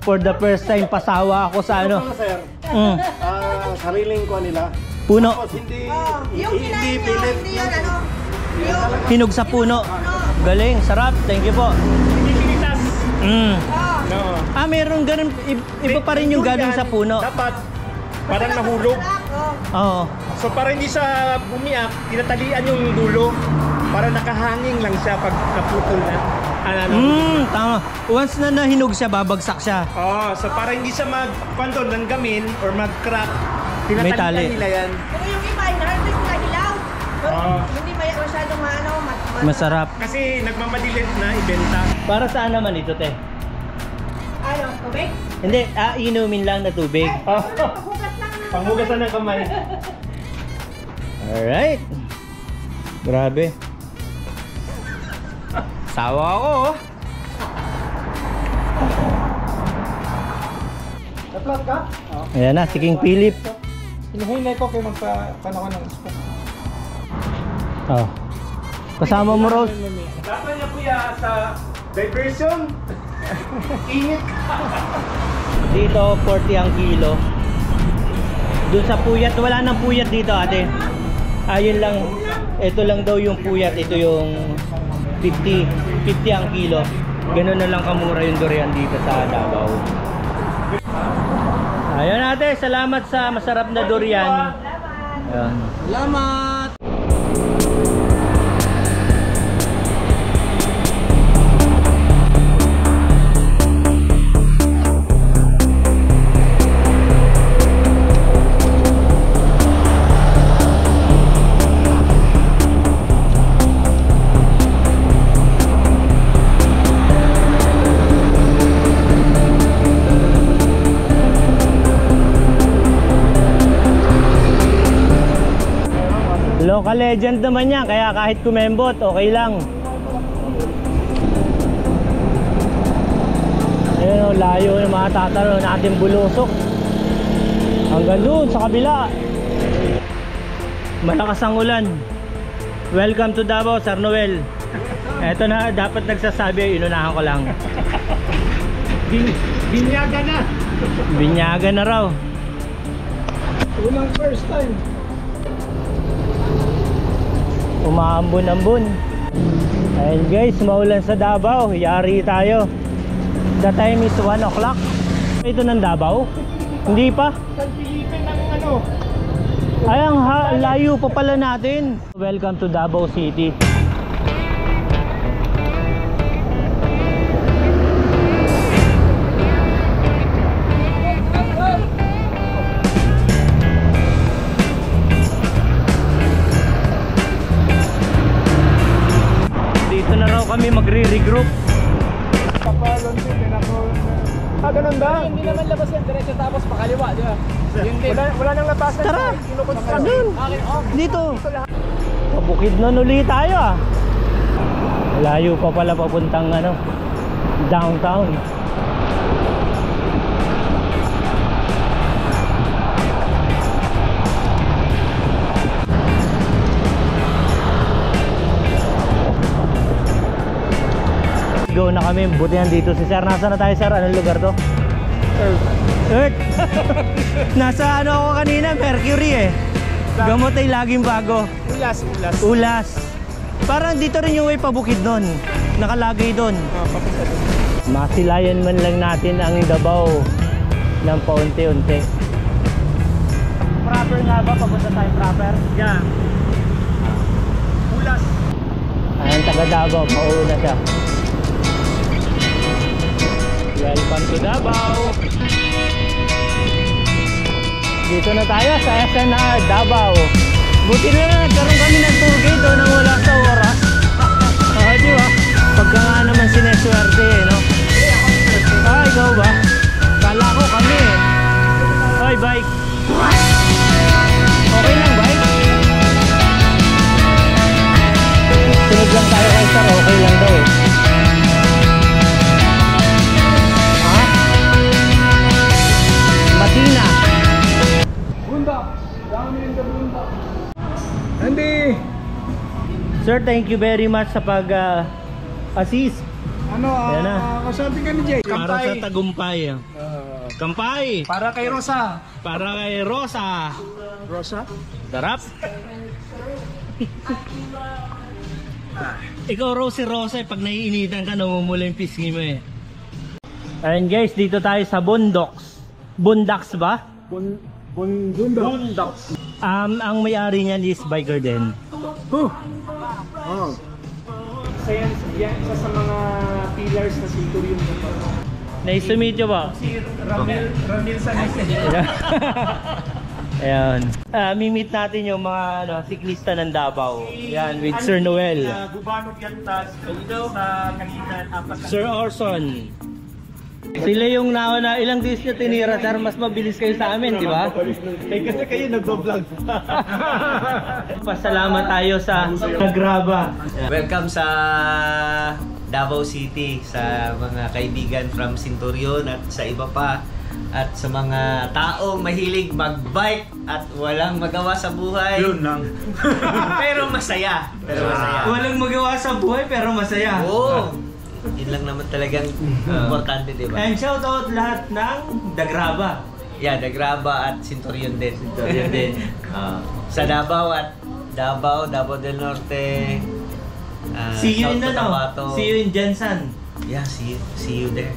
Speaker 1: For the first time, pasawa ako sa ano.
Speaker 4: Sir, sariling ko nila.
Speaker 1: Puno.
Speaker 4: Tapos hindi,
Speaker 2: Yung kinain niyo, hindi yun, ano? Yung...
Speaker 1: Hinog sa puno. Galing, sarap. Thank you po.
Speaker 3: Hindi pinitas. No.
Speaker 1: Meron ganun. Iba pa rin yung galing sa puno.
Speaker 3: Dapat parang nahulog.
Speaker 1: Oo.
Speaker 3: So para hindi siya bumiyak, tinatalian yung dulo. Para nakahanging lang siya pag naputol na.
Speaker 1: Tama. Once na nahinog siya, babagsak siya.
Speaker 3: So para hindi siya langgamin or mag-crack,
Speaker 1: May tali.
Speaker 3: tinatalian nila yan.
Speaker 2: Pero yung iba, in-harvest na hilaw. Hindi masyadong
Speaker 1: Masarap.
Speaker 3: Kasi nagmamadilit na ibenta.
Speaker 1: Para saan naman ito, te?
Speaker 2: Ano, tubig?
Speaker 1: Hindi, inumin lang na tubig.
Speaker 2: Paghugas lang na.
Speaker 3: Panghugasan ng kamay.
Speaker 1: Alright. Grabe. Sawa ako.
Speaker 3: Naplat ka?
Speaker 1: Ayan na, si King Philip.
Speaker 3: Hinahinay ko kayo magpa-panahon ng spook.
Speaker 1: Oh. Kasama mo, Rose.
Speaker 3: Dapat niya po sa diversion. Init.
Speaker 1: Dito, 40 ang kilo. Doon sa puyat, wala nang puyat dito, ate. Ayun lang, ito lang daw yung puyat, ito yung 50 ang kilo. Ganun na lang kamura yung durian dito sa Davao. Ayun ate, salamat sa masarap na durian. Ayun. Salamat! Local legend naman yan, kaya kahit kumembot, okay lang. Ayun o, layo ng mga tatalo natin bulusok. Hanggang doon sa kabila. Malakas ang ulan. Welcome to Davao, Sir Noel. Eto na, dapat nagsasabi, inunahan ko lang.
Speaker 3: Binyaga na.
Speaker 1: Binyaga na raw.
Speaker 3: Unang first time.
Speaker 1: Umaambon-ambon. Ayun guys, maulan sa Davao. Yari tayo. The time is 1 o'clock. Ito ng Davao? Hindi pa?
Speaker 3: San Felipe ng ano?
Speaker 1: Ay, ang layo pa pala natin. Welcome to Davao City. Dito na raw kami magre-regroup.
Speaker 3: Kapalon din, pinako. Ganun ba? Hindi naman labas yan, diretso tapos pakaliwa, di ba? Yun din. Wala nang labas na.
Speaker 1: Tara! Doon! Dito! Pabukid nun ulit tayo ah. Layo pa pala papuntang ano, downtown. Go na kami, buti nandito si Sir. Nasaan na tayo, Sir? Anong lugar to? Earth. Nasa ano ako kanina, Mercury eh. Gamot ay laging bago. Ulas. Parang dito rin yung way pabukid nun. Nakalagay doon. Masilayan man lang natin ang Davao ng paunti-unti. Proper nga ba? Papunta tayo proper?
Speaker 3: Yeah. Ulas.
Speaker 1: Ayan, taga Davao. Mauna siya. Welcome to Davao. Dito na tayo sa SNR Davao. Buti na lang nagkaroon kami ng tour guide doon nang wala sa oras. Di ba? Pagka nga naman sineswerte eh, no? Ikaw ba? Kala ko kami eh. Hoy, bike. Okay lang, bike? Sunod lang tayo kay Sir, okay lang daw eh. Matina.
Speaker 3: Bunda. Dami yung bunda. Andy!
Speaker 1: Sir, thank you very much sa pag-assist.
Speaker 3: Ano,
Speaker 1: Yan na.
Speaker 3: kasabi ka ni Jay?
Speaker 1: Para sa tagumpay. Kampay!
Speaker 3: Para kay Rosa.
Speaker 1: Para kay Rosa.
Speaker 3: Rosa?
Speaker 1: Sarap. Ikaw, Rose, Rosa, pag naiinitan ka, namumula yung pisngi mo eh. Ayun guys, dito tayo sa Bundox. Bundox ba?
Speaker 3: Bundox.
Speaker 1: Ang may-ari niyan is biker din.
Speaker 3: Oh. Isa sa mga pillars na Centurion.
Speaker 1: Nice to meet you ba?
Speaker 3: Si Ramil Sanese.
Speaker 1: Ayan. Mimit natin yung mga siklista ng Davao. Yan, with Sir Noel.
Speaker 3: Gubanod yan tas sa Kalinan.
Speaker 1: Sir Orson. Sila yung nauna, ilang days nyo tinira, Sir, mas mabilis kayo sa amin, di ba?
Speaker 3: Kasi kayo nag-vlog.
Speaker 1: Pasalamat tayo sa Nagraba.
Speaker 5: Welcome sa Davao City, sa mga kaibigan from Centurion at sa iba pa, at sa mga taong mahilig mag-bike at walang magawa sa buhay.
Speaker 3: Yun lang.
Speaker 5: Pero masaya.
Speaker 1: Walang magawa sa buhay pero masaya.
Speaker 5: Oo. Yun lang naman talagang importante, di ba?
Speaker 1: And shout out lahat ng Dagraba.
Speaker 5: Yeah, Dagraba at Centurion din.
Speaker 1: Yun din.
Speaker 5: Sa Davao at Davao del Norte.
Speaker 1: See you in
Speaker 5: South
Speaker 1: ano?
Speaker 5: Cotabato.
Speaker 1: See you in Jensen.
Speaker 5: Yeah, see you there.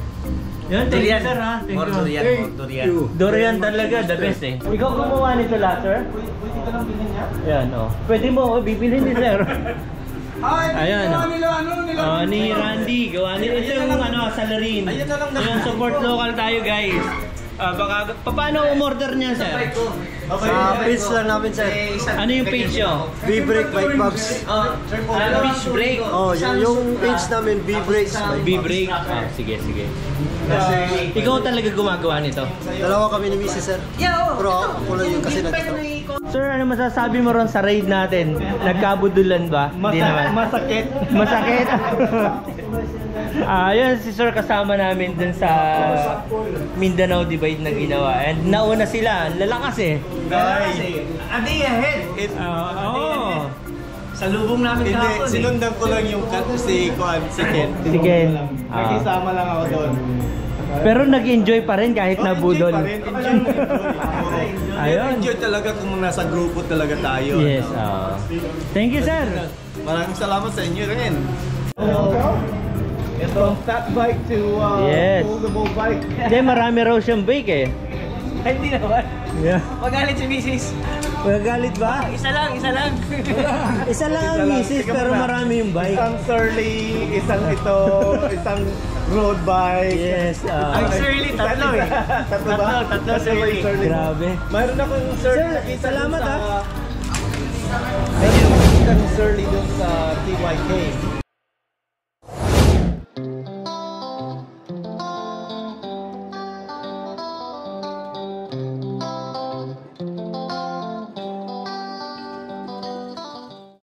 Speaker 1: Yun, thank you sir ha. Thank
Speaker 5: More
Speaker 1: you.
Speaker 5: durian, more durian.
Speaker 1: Durian talaga, the best eh. Ikaw gumawa nito lahat, sir?
Speaker 3: Pwede ka lang bilhin niya?
Speaker 1: Yan, oh. Pwede mo, bibilhin ni sir. Ayan,
Speaker 3: gawa
Speaker 1: oh.
Speaker 3: nila.
Speaker 1: Ni Randy, gawa nila. Ito yung salarin.
Speaker 3: Ayun na lang na.
Speaker 1: Ayan, support local tayo, guys. Baka, paano umorder niya, sir?
Speaker 6: Sa page lang namin, sir.
Speaker 1: Ano yung page nyo?
Speaker 6: B-Break Bike Pubs.
Speaker 1: Beach break.
Speaker 6: Oh, yung page namin, B-Breaks Bike
Speaker 1: B-break. Sige. Ikaw talaga gumagawa nito.
Speaker 6: Dalawa kami ni Mrs. sir. Pero ako lang yung kasi nandito.
Speaker 1: Sir, ano masasabi mo ron sa raid natin? Nagkabudulan ba? Hindi naman.
Speaker 3: Masakit.
Speaker 1: Masakit? Yun, si sir kasama namin dun sa Mindanao Divide na ginawa. And nauna sila, lalakas eh.
Speaker 5: Guys, a day ahead.
Speaker 1: Oo.
Speaker 5: Sa lubong namin kahapon.
Speaker 6: Sinundan ko lang yung cut si Ken.
Speaker 1: Si Ken.
Speaker 3: Nakisama lang ako doon.
Speaker 1: Pero nag-enjoy pa rin kahit nabudol. Ayun.
Speaker 6: Enjoy talaga kung nasa grupo talaga tayo.
Speaker 1: Yes. Thank you, sir.
Speaker 6: Maraming salamat sa inyo rin.
Speaker 3: From fat bike to
Speaker 1: Yes.
Speaker 3: foldable bike.
Speaker 1: Hindi, marami raw siyang bike eh.
Speaker 5: Ay, hindi naman.
Speaker 1: Yeah.
Speaker 5: Magalit si Mrs.
Speaker 1: Magagalit ba?
Speaker 5: Isa lang.
Speaker 1: Isa lang ang misis pero marami yung bike.
Speaker 3: Isang Surly, isang ito, isang road bike.
Speaker 1: Yes.
Speaker 5: Ang Surly, tatlo eh.
Speaker 3: Tatlo ba?
Speaker 5: Tatlo Surly.
Speaker 1: Grabe.
Speaker 3: Mayroon akong Surly.
Speaker 1: Sir,
Speaker 3: nakita
Speaker 1: salamat,
Speaker 3: dun sa... Mayroon akong nakita ng Surly dun sa TYK.